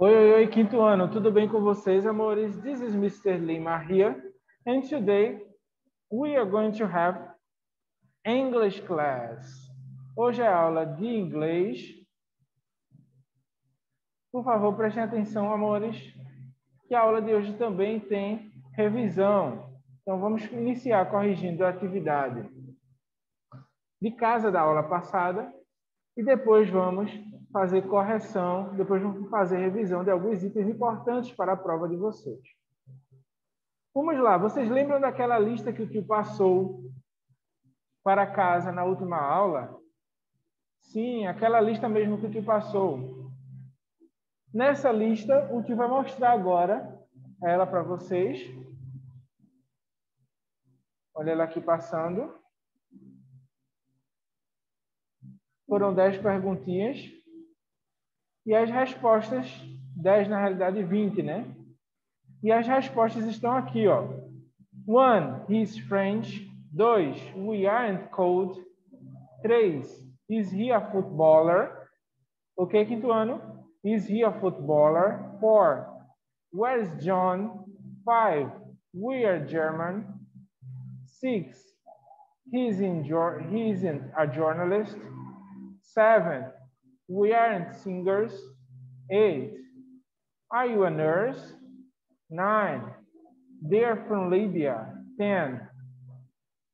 Oi, oi, oi, quinto ano, tudo bem com vocês, amores? This is Mr. Lima here, and today we are going to have English class. Hoje é aula de inglês. Por favor, prestem atenção, amores, que a aula de hoje também tem revisão. Então, vamos iniciar corrigindo a atividade de casa da aula passada e depois vamos fazer correção, depois vamos fazer revisão de alguns itens importantes para a prova de vocês. Vamos lá, vocês lembram daquela lista que o tio passou para casa na última aula? Sim, aquela lista mesmo que o tio passou. Nessa lista, o tio vai mostrar agora ela para vocês. Olha ela aqui passando. Foram 10 perguntinhas. E as respostas, 10 na realidade 20, né? E as respostas estão aqui, ó. 1, he's French. 2, we aren't cold. 3, is he a footballer? Ok, quinto ano? Is he a footballer? 4, where's John? 5, we are German. 6, he isn't a journalist. 7, we aren't singers. 8, are you a nurse? 9, they are from Libya. 10,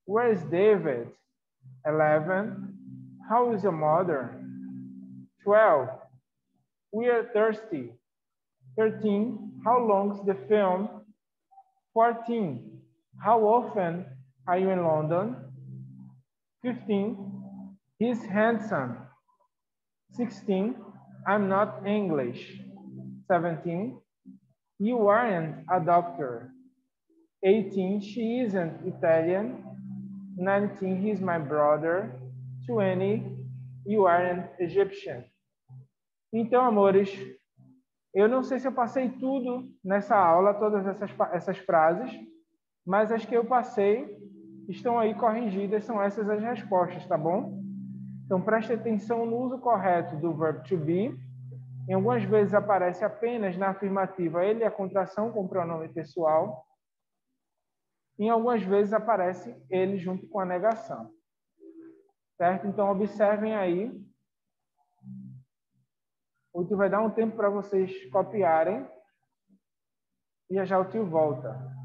where's David? 11, how is your mother? 12, we are thirsty. 13, how long is the film? 14, how often are you in London? 15, he's handsome. 16, I'm not English. 17, you aren't a doctor. 18, she isn't Italian. 19, he's my brother. 20, you aren't Egyptian. Então, amores, eu não sei se eu passei tudo nessa aula, todas essas frases, mas as que eu passei estão aí corrigidas, são essas as respostas, tá bom? Então, preste atenção no uso correto do verbo to be. Em algumas vezes aparece apenas na afirmativa ele e a contração com o pronome pessoal. Em algumas vezes aparece ele junto com a negação. Certo? Então, observem aí. O tio vai dar um tempo para vocês copiarem. E já já o tio volta.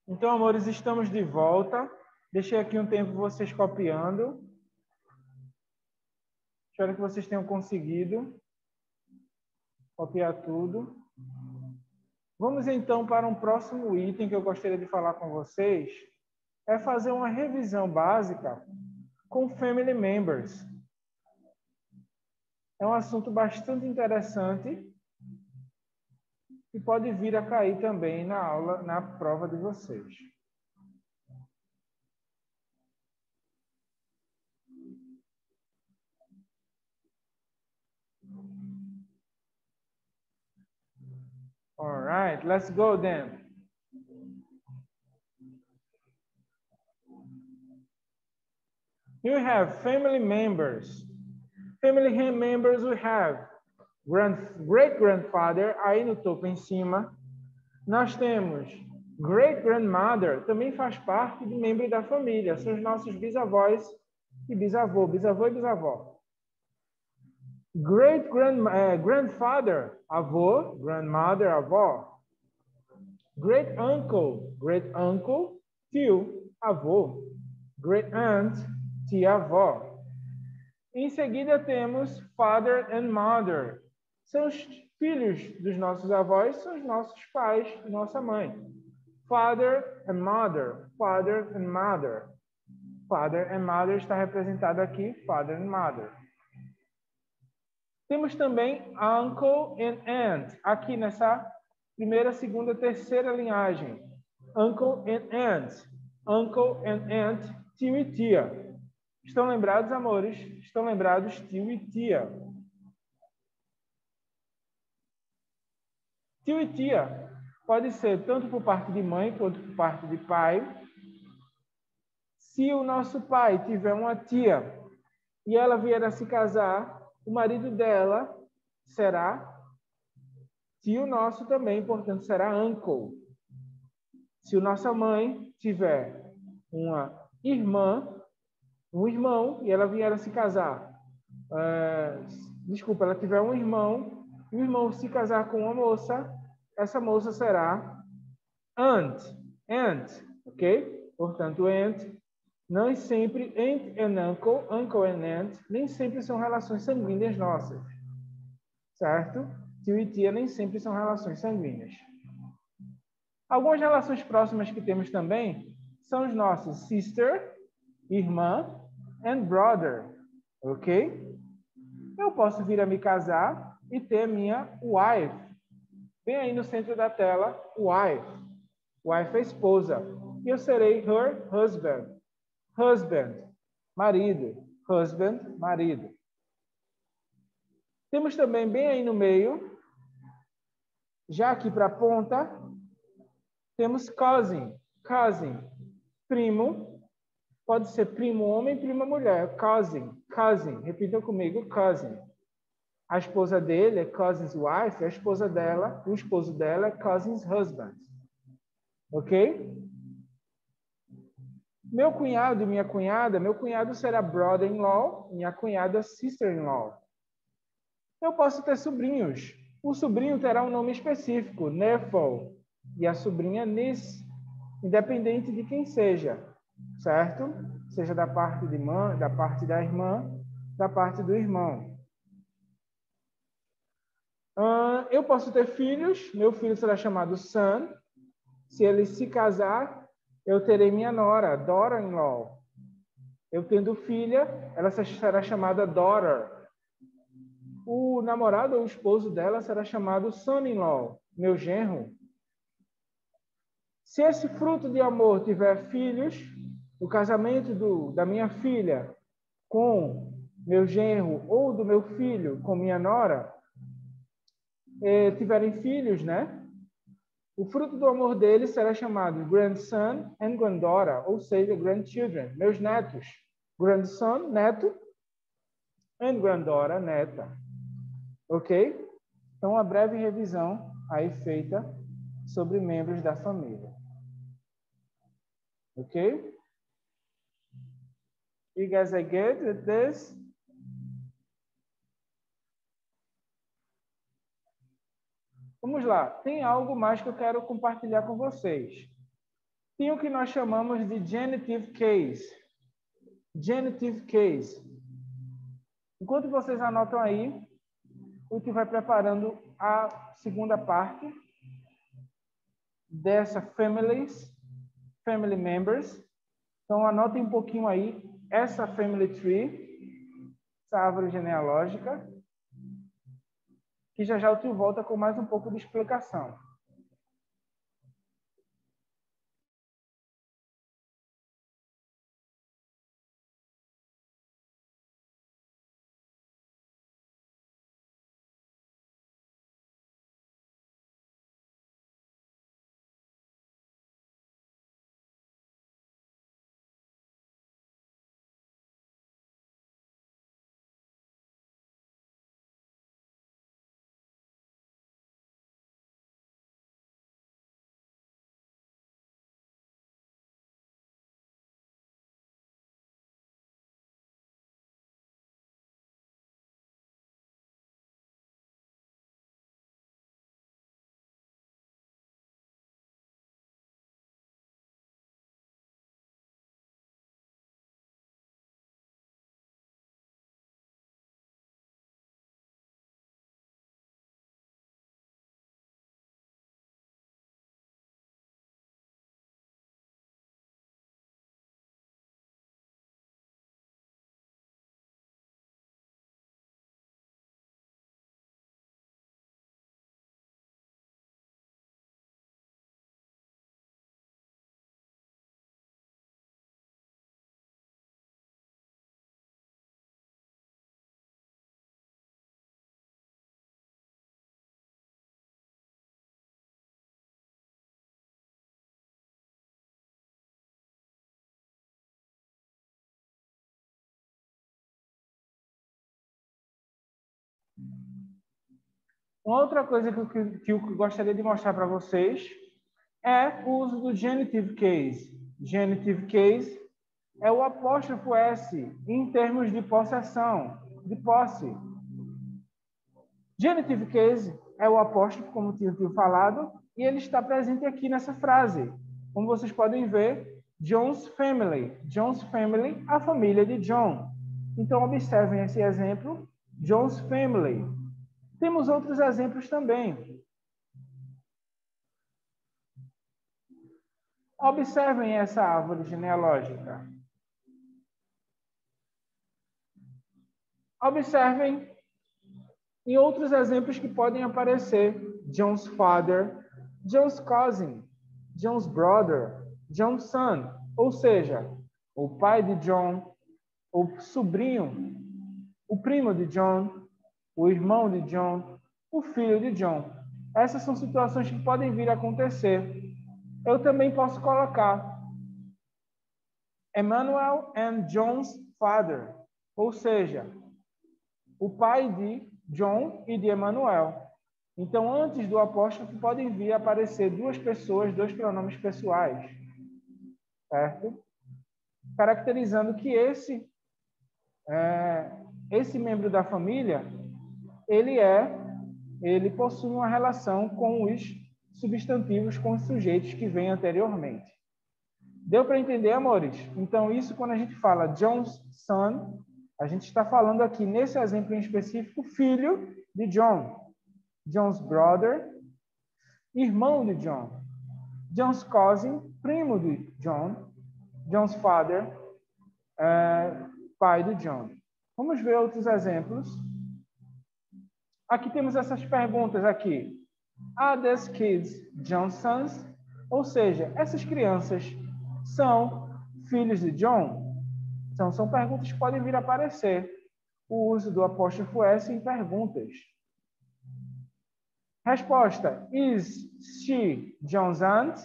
Então, amores, estamos de volta. Deixei aqui um tempo vocês copiando. Espero que vocês tenham conseguido copiar tudo. Vamos, então, para um próximo item que eu gostaria de falar com vocês. É fazer uma revisão básica com family members. É um assunto bastante interessante e pode vir a cair também na aula, na prova de vocês. All right, let's go then. You have family members. Family members we have great-grandfather, aí no topo em cima. Nós temos great-grandmother, também faz parte do membro da família. São os nossos bisavós e bisavô, bisavô e bisavó. Great-grandfather, avô, grandmother, avó. Great-uncle, tio, avô. Great-aunt, tia-avó. Em seguida temos father and mother. São os filhos dos nossos avós, são os nossos pais, nossa mãe. Father and mother, father and mother. Father and mother está representado aqui, father and mother. Temos também uncle and aunt, aqui nessa primeira, segunda, terceira linhagem. Uncle and aunt. Uncle and aunt, tio e tia. Estão lembrados, amores? Estão lembrados, tio e tia? Tio e tia pode ser tanto por parte de mãe quanto por parte de pai. Se o nosso pai tiver uma tia e ela vier a se casar, o marido dela será tio nosso também, portanto, será uncle. Se a nossa mãe tiver uma irmã, um irmão, e ela vier a se casar, ela tiver um irmão, e o irmão se casar com uma moça, essa moça será aunt, ok? Portanto, aunt, não sempre, aunt and uncle and aunt, nem sempre são relações sanguíneas nossas, certo? Tio e tia nem sempre são relações sanguíneas. Algumas relações próximas que temos também são os nossos sister, irmã, and brother, ok? Eu posso vir a me casar e ter minha wife. Bem aí no centro da tela, wife. Wife é esposa. E eu serei her husband. Husband, marido. Husband, marido. Temos também bem aí no meio, já aqui para a ponta, temos cousin. Cousin, primo. Pode ser primo homem, prima mulher. Cousin, cousin. Repitam comigo, cousin. A esposa dele é cousin's wife, a esposa dela, o esposo dela é cousin's husband. Ok? Meu cunhado e minha cunhada, meu cunhado será brother-in-law, minha cunhada sister-in-law. Eu posso ter sobrinhos. O sobrinho terá um nome específico, nephew, e a sobrinha niece, independente de quem seja, certo? Seja da parte de mãe, da parte da irmã, da parte do irmão. Eu posso ter filhos, meu filho será chamado son. Se ele se casar, eu terei minha nora, daughter-in-law. Eu tendo filha, ela será chamada daughter. O namorado ou o esposo dela será chamado son-in-law, meu genro. Se esse fruto de amor tiver filhos, o casamento da minha filha com meu genro ou do meu filho com minha nora, tiverem filhos, né? O fruto do amor deles será chamado grandson and granddaughter, ou seja, grandchildren, meus netos. Grandson, neto, and granddaughter, neta. Ok? Então, uma breve revisão aí feita sobre membros da família. Ok? You guys are good with this? Vamos lá. Tem algo mais que eu quero compartilhar com vocês. Tem o que nós chamamos de genitive case. Genitive case. Enquanto vocês anotam aí, o que vai preparando a segunda parte dessa family members. Então, anotem um pouquinho aí essa family tree, essa árvore genealógica, que já já o tio volta com mais um pouco de explicação. Uma outra coisa que eu gostaria de mostrar para vocês é o uso do genitive case. Genitive case é o apóstrofo S em termos de possessão, de posse. Genitive case é o apóstrofo, como tinha falado, e ele está presente aqui nessa frase. Como vocês podem ver, John's family. John's family, a família de John. Então, observem esse exemplo, John's family. Temos outros exemplos também. Observem essa árvore genealógica. Observem em outros exemplos que podem aparecer. John's father, John's cousin, John's brother, John's son. Ou seja, o pai de John, o sobrinho, o primo de John, o irmão de John, o filho de John. Essas são situações que podem vir a acontecer. Eu também posso colocar Emmanuel and John's father, ou seja, o pai de John e de Emmanuel. Então, antes do apóstrofo, podem vir a aparecer duas pessoas, dois pronomes pessoais, certo? Caracterizando que esse membro da família, ele possui uma relação com os substantivos, com os sujeitos que vêm anteriormente. Deu para entender, amores? Então, isso quando a gente fala John's son, a gente está falando aqui, nesse exemplo em específico, filho de John. John's brother, irmão de John. John's cousin, primo de John. John's father, pai de John. Vamos ver outros exemplos. Aqui temos essas perguntas aqui. Are these kids John's sons? Ou seja, essas crianças são filhos de John? Então, são perguntas que podem vir a aparecer. O uso do apóstrofo S em perguntas. Resposta. Is she John's aunt?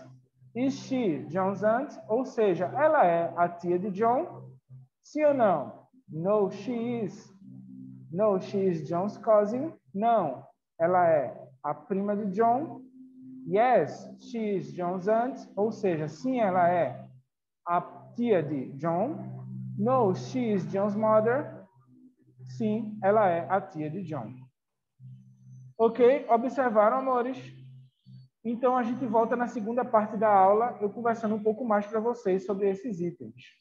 Is she John's aunt? Ou seja, ela é a tia de John? Sim ou não? No, she is. No, she is John's cousin. Não, ela é a prima de John. Yes, she is John's aunt. Ou seja, sim, ela é a tia de John. No, she is John's mother. Sim, ela é a tia de John. Ok? Observaram, amores? Então, a gente volta na segunda parte da aula, eu conversando um pouco mais para vocês sobre esses itens.